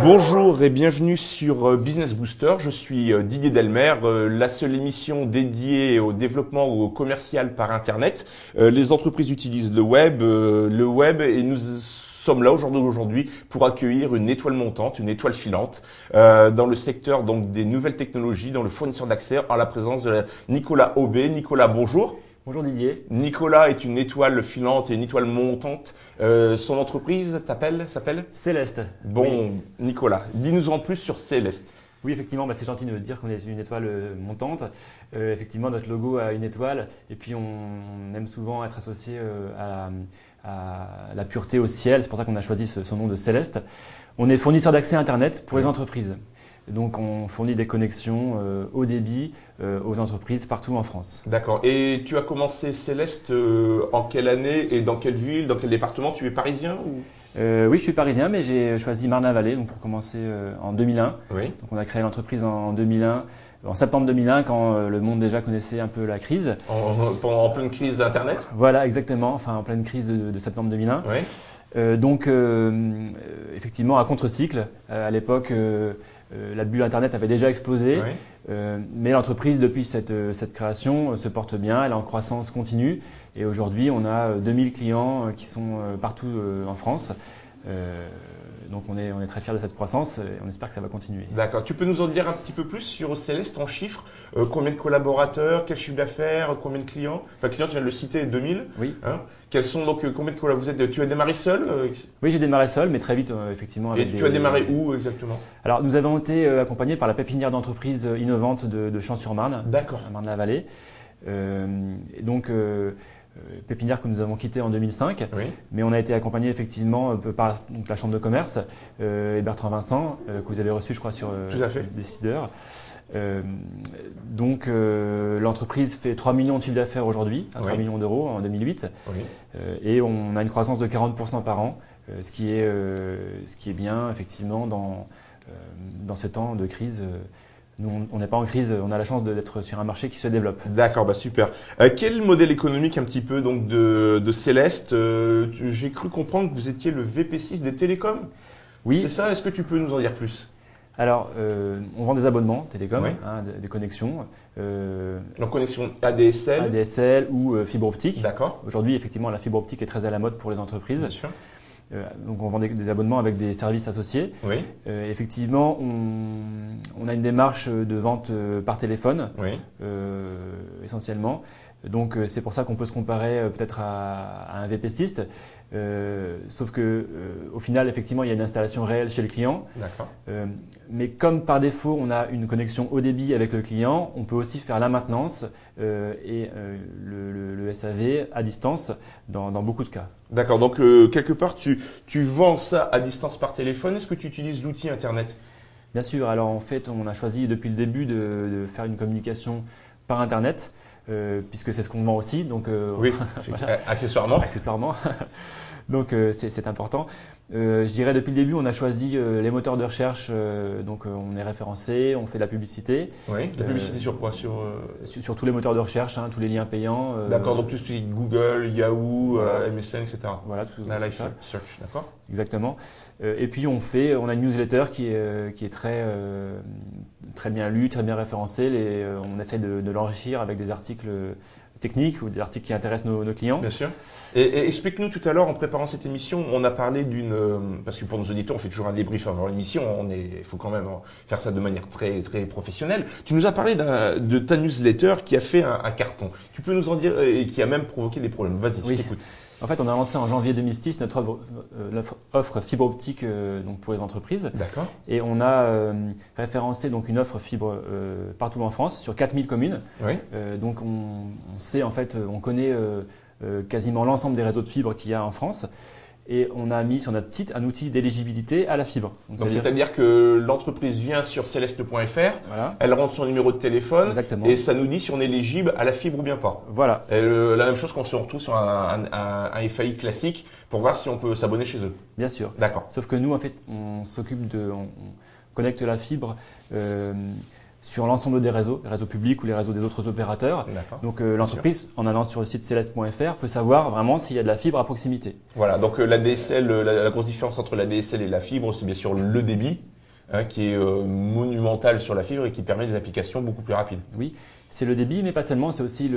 Bonjour et bienvenue sur Business Booster. Je suis Didier Delmer, la seule émission dédiée au développement ou au commercial par Internet. Les entreprises utilisent le web et nous sommes là aujourd'hui pour accueillir une étoile montante, une étoile filante dans le secteur donc des nouvelles technologies, dans le fournisseur d'accès, en la présence de Nicolas Aubé. Nicolas, bonjour. Bonjour Didier. Nicolas est une étoile filante et une étoile montante. Son entreprise s'appelle Céleste. Bon, Oui. Nicolas, dis-nous en plus sur Céleste. Oui, effectivement, c'est gentil de dire qu'on est une étoile montante. Effectivement, notre logo a une étoile et puis on aime souvent être associé à la pureté au ciel. C'est pour ça qu'on a choisi son nom de Céleste. On est fournisseur d'accès Internet pour les entreprises. Donc on fournit des connexions haut débit aux entreprises partout en France. D'accord. Et tu as commencé Céleste en quelle année et dans quelle ville, dans quel département? Tu es parisien ou... Oui, je suis parisien, mais j'ai choisi Marne-la-Vallée donc pour commencer en 2001. Oui. Donc on a créé l'entreprise en 2001, en septembre 2001, quand le monde déjà connaissait un peu la crise. En pleine crise d'Internet? Voilà, exactement. Enfin, en pleine crise de septembre 2001. Oui. Donc, effectivement, à contre-cycle. À l'époque, la bulle Internet avait déjà explosé. Oui. Mais l'entreprise, depuis cette création, se porte bien. Elle est en croissance continue. Et aujourd'hui, on a 2000 clients qui sont partout en France. Donc, on est très fiers de cette croissance et on espère que ça va continuer. D'accord. Tu peux nous en dire un petit peu plus sur Céleste en chiffres? Combien de collaborateurs? Quel chiffre d'affaires? Combien de clients? Enfin, clients, tu viens de le citer, 2000. Oui. Hein? Quels sont donc combien de collaborateurs? Tu as démarré seul? Oui, j'ai démarré seul, mais très vite, effectivement. Et tu as démarré où exactement? Alors, nous avons été accompagnés par la pépinière d'entreprises innovantes de Champs-sur-Marne, D'accord. à Marne-la-Vallée. Pépinière que nous avons quittée en 2005, Oui. mais on a été accompagné effectivement par donc, la Chambre de commerce et Bertrand Vincent, que vous avez reçu, je crois, sur Tout à fait. Décideur. L'entreprise fait 3 millions de chiffre d'affaires aujourd'hui, 3 Oui. millions d'euros en 2008, Oui. et on a une croissance de 40% par an, ce qui est bien effectivement dans ce temps de crise. Nous, on n'est pas en crise, on a la chance d'être sur un marché qui se développe. D'accord, bah super. Quel modèle économique un petit peu donc de Céleste? J'ai cru comprendre que vous étiez le VP6 des télécoms. Oui. C'est ça? Est-ce que tu peux nous en dire plus? Alors, on vend des abonnements télécom, Oui. des connexions, Donc connexion ADSL. ADSL ou fibre optique. D'accord. Aujourd'hui, effectivement, la fibre optique est très à la mode pour les entreprises. Bien sûr. Donc, on vend des abonnements avec des services associés. Oui. Effectivement, on a une démarche de vente par téléphone, Oui. essentiellement. Donc, c'est pour ça qu'on peut se comparer peut-être à un VP6. Sauf que, au final, effectivement, il y a une installation réelle chez le client. D'accord. Mais comme par défaut, on a une connexion haut débit avec le client, on peut aussi faire la maintenance et le SAV à distance dans beaucoup de cas. D'accord. Donc quelque part tu vends ça à distance par téléphone. Est-ce que tu utilises l'outil Internet? Bien sûr. Alors en fait, on a choisi depuis le début de faire une communication par Internet, puisque c'est ce qu'on vend aussi. Donc, Oui. voilà. Accessoirement. Accessoirement. Donc c'est important. Je dirais depuis le début, on a choisi les moteurs de recherche. Donc on est référencé, on fait de la publicité. Oui. La publicité sur quoi? Sur tous les moteurs de recherche, tous les liens payants. D'accord. Donc tout ce qui est Google, Yahoo, Voilà. MSN, etc. Voilà, tout La live ça. search. D'accord. Exactement. Et puis on a une newsletter qui est très bien lue, très bien référencée. On essaie de l'enrichir avec des articles techniques ou des articles qui intéressent nos clients. Bien sûr. Et explique-nous tout à l'heure, en préparant cette émission, on a parlé parce que pour nos auditeurs, on fait toujours un débrief avant l'émission, il faut quand même faire ça de manière très, très professionnelle. Tu nous as parlé de ta newsletter qui a fait un carton. Tu peux nous en dire, et qui a même provoqué des problèmes. Vas-y, Oui. je t'écoute. En fait, on a lancé en janvier 2006 notre offre fibre optique donc pour les entreprises. D'accord. Et on a référencé donc une offre fibre partout en France sur 4000 communes. Oui. Donc on sait en fait, on connaît quasiment l'ensemble des réseaux de fibre qu'il y a en France. Et on a mis sur notre site un outil d'éligibilité à la fibre. Donc c'est-à-dire que l'entreprise vient sur celeste.fr, voilà. Elle rentre son numéro de téléphone. Exactement. Et ça nous dit si on est éligible à la fibre ou bien pas. Voilà. Et la même chose qu'on se retrouve sur un FAI classique pour voir si on peut s'abonner chez eux. Bien sûr. D'accord. Sauf que nous, en fait, on connecte la fibre sur l'ensemble des réseaux, les réseaux publics ou les réseaux des autres opérateurs. Donc l'entreprise, en allant sur le site celeste.fr, peut savoir vraiment s'il y a de la fibre à proximité. Voilà, donc la DSL, la grosse différence entre la DSL et la fibre, c'est bien sûr le débit. hein, qui est monumental sur la fibre et qui permet des applications beaucoup plus rapides. Oui, c'est le débit, mais pas seulement, c'est aussi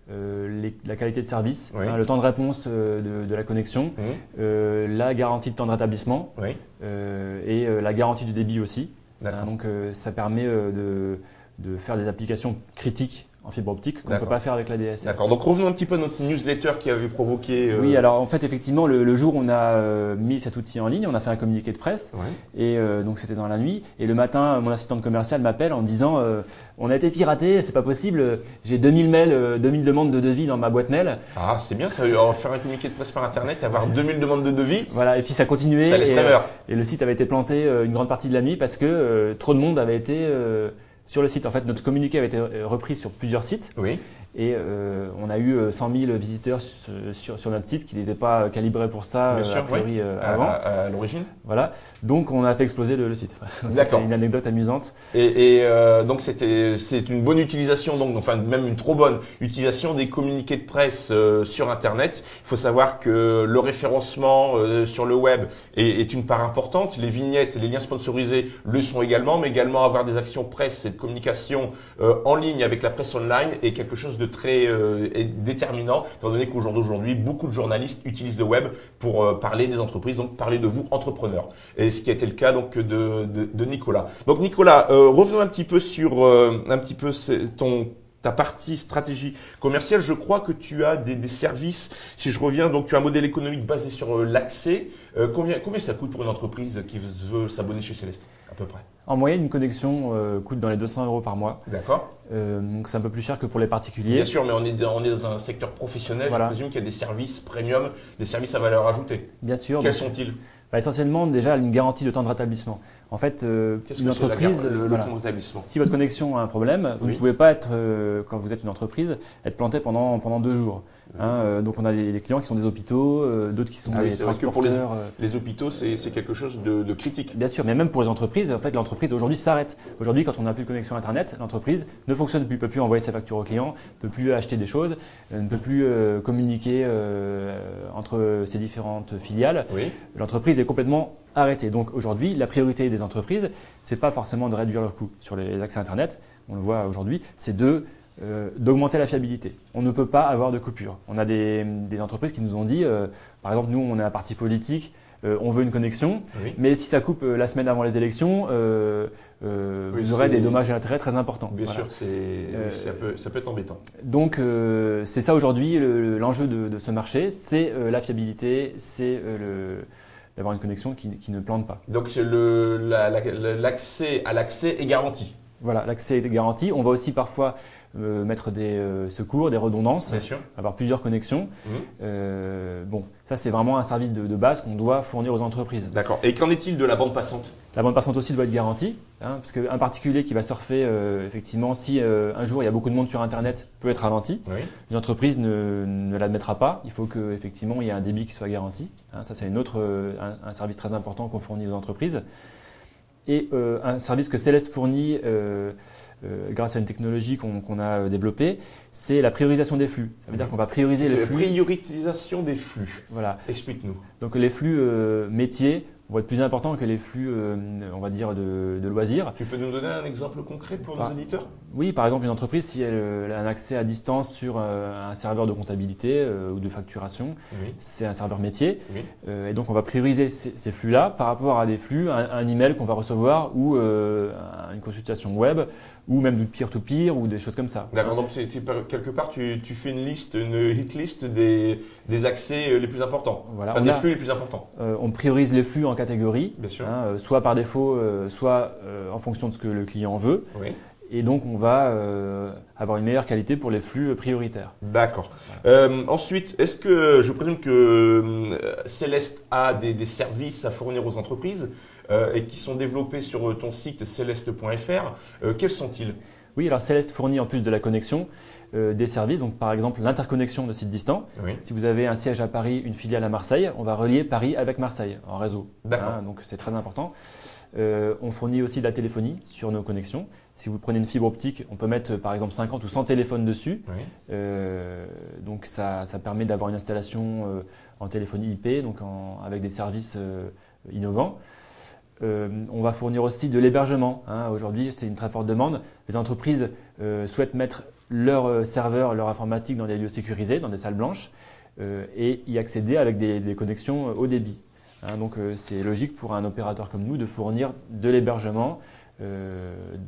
la qualité de service, Oui. hein, le temps de réponse de la connexion, la garantie de temps de rétablissement Oui. et la garantie du débit aussi. D'accord. Donc ça permet de faire des applications critiques en fibre optique qu'on ne peut pas faire avec la DSL. D'accord. Donc revenons un petit peu à notre newsletter qui avait provoqué… Oui, alors en fait effectivement le jour où on a mis cet outil en ligne, on a fait un communiqué de presse et donc c'était dans la nuit et le matin mon assistante commerciale m'appelle en disant on a été piraté, c'est pas possible, j'ai 2000 mails, 2000 demandes de devis dans ma boîte mail. Ah c'est bien ça, faire un communiqué de presse par internet et avoir 2000 demandes de devis. Voilà, et puis ça continuait Ça laisse rêveur. Et le site avait été planté une grande partie de la nuit parce que trop de monde avait été sur le site. En fait, notre communiqué avait été repris sur plusieurs sites. Oui. Et on a eu 100 000 visiteurs sur notre site, qui n'était pas calibré pour ça a priori avant. À l'origine. Voilà. Donc on a fait exploser le site. D'accord. C'était une anecdote amusante. Et donc c'est une bonne utilisation, donc enfin même une trop bonne utilisation des communiqués de presse sur Internet. Il faut savoir que le référencement sur le web est une part importante. Les vignettes, les liens sponsorisés le sont également, mais également avoir des actions presse et de communication en ligne avec la presse online est quelque chose de très déterminant, étant donné qu'au jour d'aujourd'hui, beaucoup de journalistes utilisent le web pour parler des entreprises, donc parler de vous, entrepreneurs. Et ce qui a été le cas donc de Nicolas. Donc Nicolas, revenons un petit peu sur ta partie stratégie commerciale. Je crois que tu as des services. Si je reviens, donc tu as un modèle économique basé sur l'accès. Combien ça coûte pour une entreprise qui veut s'abonner chez Céleste, à peu près? En moyenne, une connexion coûte dans les 200 € par mois. D'accord. Donc c'est un peu plus cher que pour les particuliers. Bien sûr, mais on est dans un secteur professionnel. Voilà. Je présume qu'il y a des services premium, des services à valeur ajoutée. Bien sûr. Quels sont-ils? Essentiellement, déjà, une garantie de temps de rétablissement. En fait, une entreprise, le temps de rétablissement. Si votre connexion a un problème, vous ne pouvez pas être, quand vous êtes une entreprise, être planté pendant 2 jours. Donc on a des clients qui sont des hôpitaux, d'autres qui sont des transporteurs. Pour les hôpitaux, c'est quelque chose de critique. Bien sûr, mais même pour les entreprises, en fait, l'entreprise aujourd'hui s'arrête. Aujourd'hui, quand on n'a plus de connexion Internet, l'entreprise ne fonctionne plus, ne peut plus envoyer ses factures aux clients, ne peut plus acheter des choses, ne peut plus communiquer entre ses différentes filiales. Oui. L'entreprise est complètement arrêtée. Donc aujourd'hui, la priorité des entreprises, c'est pas forcément de réduire leurs coûts sur les accès Internet, on le voit aujourd'hui, c'est d'augmenter la fiabilité. On ne peut pas avoir de coupure. On a des entreprises qui nous ont dit, par exemple, nous, on est un parti politique, on veut une connexion, mais si ça coupe la semaine avant les élections, vous aurez des dommages et intérêts très importants. Bien sûr, ça peut être embêtant. Donc, c'est ça aujourd'hui l'enjeu de ce marché, c'est la fiabilité, c'est d'avoir une connexion qui ne plante pas. Donc, l'accès à l'accès est garanti. Voilà, l'accès est garanti. On va aussi parfois mettre des secours, des redondances, bien sûr, avoir plusieurs connexions. Bon, ça c'est vraiment un service de base qu'on doit fournir aux entreprises. D'accord. Et qu'en est-il de la bande passante? La bande passante aussi doit être garantie, parce qu'un particulier qui va surfer, effectivement, si un jour il y a beaucoup de monde sur Internet, peut être ralenti. Une entreprise ne l'admettra pas. Il faut qu'effectivement il y ait un débit qui soit garanti. Ça c'est un service très important qu'on fournit aux entreprises. Et un service que Céleste fournit grâce à une technologie qu'on a développée, c'est la priorisation des flux. Ça veut dire qu'on va prioriser les flux. C'est la priorisation des flux. Voilà. Explique-nous. Donc les flux métiers vont être plus importants que les flux, on va dire, de loisirs. Tu peux nous donner un exemple concret pour nos éditeurs? Oui, par exemple, une entreprise, si elle a un accès à distance sur un serveur de comptabilité ou de facturation, c'est un serveur métier. Et donc, on va prioriser ces flux-là par rapport à des flux, un email qu'on va recevoir ou une consultation web ou même du peer-to-peer ou des choses comme ça. D'accord, donc quelque part, tu fais une hit list des accès les plus importants, voilà, des flux les plus importants. On priorise les flux en catégories, bien sûr. Soit par défaut, soit en fonction de ce que le client veut. Et donc, on va avoir une meilleure qualité pour les flux prioritaires. D'accord. Voilà. Ensuite, est-ce que je présume que Céleste a des services à fournir aux entreprises et qui sont développés sur ton site celeste.fr. Quels sont-ils? Oui, alors Céleste fournit en plus de la connexion des services. Donc, par exemple, l'interconnexion de sites distants. Si vous avez un siège à Paris, une filiale à Marseille, on va relier Paris avec Marseille en réseau. D'accord. Donc, c'est très important. On fournit aussi de la téléphonie sur nos connexions. Si vous prenez une fibre optique, on peut mettre par exemple 50 ou 100 téléphones dessus. Donc ça permet d'avoir une installation en téléphonie IP, donc avec des services innovants. On va fournir aussi de l'hébergement. Aujourd'hui, c'est une très forte demande. Les entreprises souhaitent mettre leur serveur, leur informatique dans des lieux sécurisés, dans des salles blanches, et y accéder avec des connexions haut débit. Donc c'est logique pour un opérateur comme nous de fournir de l'hébergement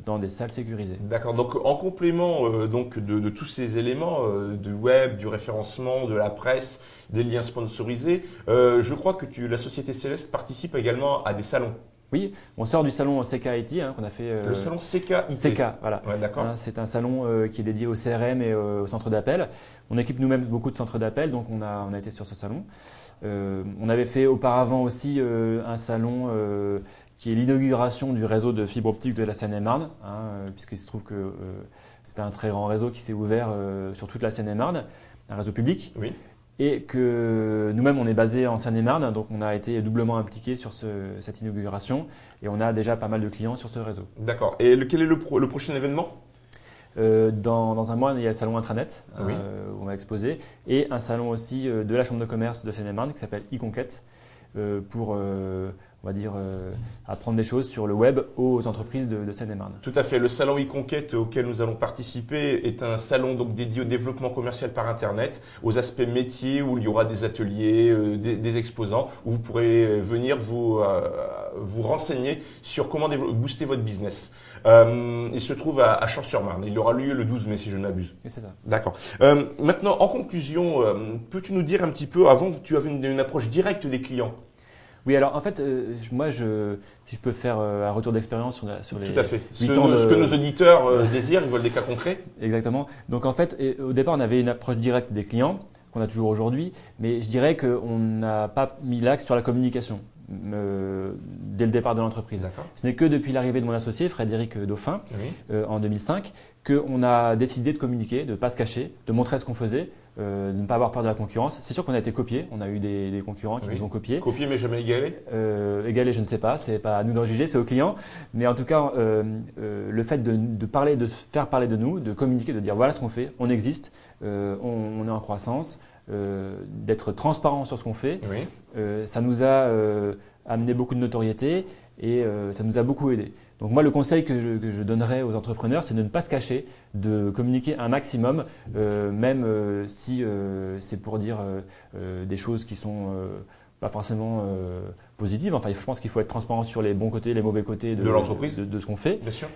dans des salles sécurisées. D'accord. Donc en complément de tous ces éléments du web, du référencement, de la presse, des liens sponsorisés, je crois que la société Céleste participe également à des salons. Oui, on sort du salon CKIT qu'on a fait. Le salon CKIT. CK, voilà. Ouais, d'accord. C'est un salon qui est dédié au CRM et au centre d'appel. On équipe nous-mêmes beaucoup de centres d'appel, donc on a été sur ce salon. On avait fait auparavant aussi un salon qui est l'inauguration du réseau de fibre optique de la Seine-et-Marne, puisqu'il se trouve que c'est un très grand réseau qui s'est ouvert sur toute la Seine-et-Marne, un réseau public. Oui. Et que nous-mêmes, on est basé en Seine-et-Marne, donc on a été doublement impliqués sur cette inauguration et on a déjà pas mal de clients sur ce réseau. D'accord. Et quel est le prochain événement? Dans un mois, il y a le salon Intranet Oui. où on va exposer et un salon aussi de la Chambre de commerce de Seine-et-Marne qui s'appelle e-Conquête pour on va dire, apprendre des choses sur le web aux entreprises de Seine-et-Marne. Tout à fait. Le salon e-Conquête auquel nous allons participer est un salon donc dédié au développement commercial par Internet, aux aspects métiers où il y aura des ateliers, des exposants où vous pourrez venir vous renseigner sur comment booster votre business. Il se trouve à Champs-sur-Marne. Il aura lieu le 12 mai si je ne m'abuse. Et c'est ça. D'accord. Maintenant, en conclusion, peux-tu nous dire un petit peu, avant tu avais une approche directe des clients? Oui, alors en fait, moi, si je peux faire un retour d'expérience sur les Tout à fait. 8 ans Ce que nos auditeurs désirent, ils veulent des cas concrets. Exactement. Donc en fait, au départ, on avait une approche directe des clients, qu'on a toujours aujourd'hui, mais je dirais qu'on n'a pas mis l'axe sur la communication dès le départ de l'entreprise. Ce n'est que depuis l'arrivée de mon associé, Frédéric Dauphin, Oui. En 2005, qu'on a décidé de communiquer, de ne pas se cacher, de montrer ce qu'on faisait, de ne pas avoir peur de la concurrence. C'est sûr qu'on a été copié, on a eu des concurrents qui nous ont copiés. Copié mais jamais égalé. Égalé, je ne sais pas, c'est pas à nous d'en juger, c'est aux clients. Mais en tout cas, le fait de parler, de faire parler de nous, de communiquer, de dire voilà ce qu'on fait, on existe, on est en croissance, d'être transparent sur ce qu'on fait, Oui. ça nous a amené beaucoup de notoriété et ça nous a beaucoup aidé. Donc moi, le conseil que je donnerais aux entrepreneurs, c'est de ne pas se cacher, de communiquer un maximum, même si c'est pour dire des choses qui sont pas forcément positives. Enfin, je pense qu'il faut être transparent sur les bons côtés, les mauvais côtés de l'entreprise, de ce qu'on fait, Bien sûr.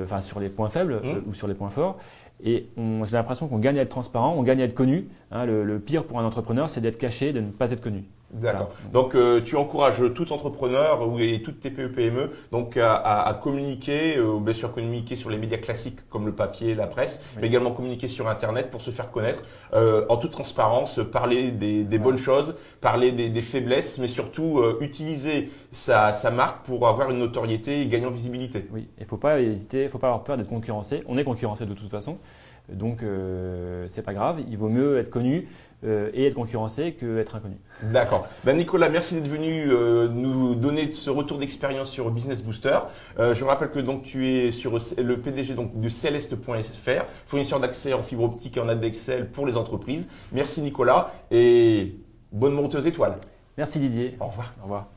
Enfin sur les points faibles ou sur les points forts. Et j'ai l'impression qu'on gagne à être transparent, on gagne à être connu. Le pire pour un entrepreneur, c'est d'être caché, de ne pas être connu. D'accord. Voilà. Donc tu encourages tout entrepreneur et toute TPE-PME donc à communiquer, bien sûr communiquer sur les médias classiques comme le papier, la presse, mais également communiquer sur Internet pour se faire connaître en toute transparence, parler des bonnes choses, parler des faiblesses, mais surtout utiliser sa marque pour avoir une notoriété et gagner en visibilité. Oui, il ne faut pas hésiter, il ne faut pas avoir peur d'être concurrencé. On est concurrencé de toute façon, donc c'est pas grave. Il vaut mieux être connu et être concurrencé qu'être inconnu. D'accord. Nicolas, merci d'être venu nous donner ce retour d'expérience sur Business Booster. Je me rappelle que donc tu es sur le PDG donc de Celeste.fr, fournisseur d'accès en fibre optique et en ADSL pour les entreprises. Merci Nicolas et bonne montée aux étoiles. Merci Didier. Au revoir. Au revoir.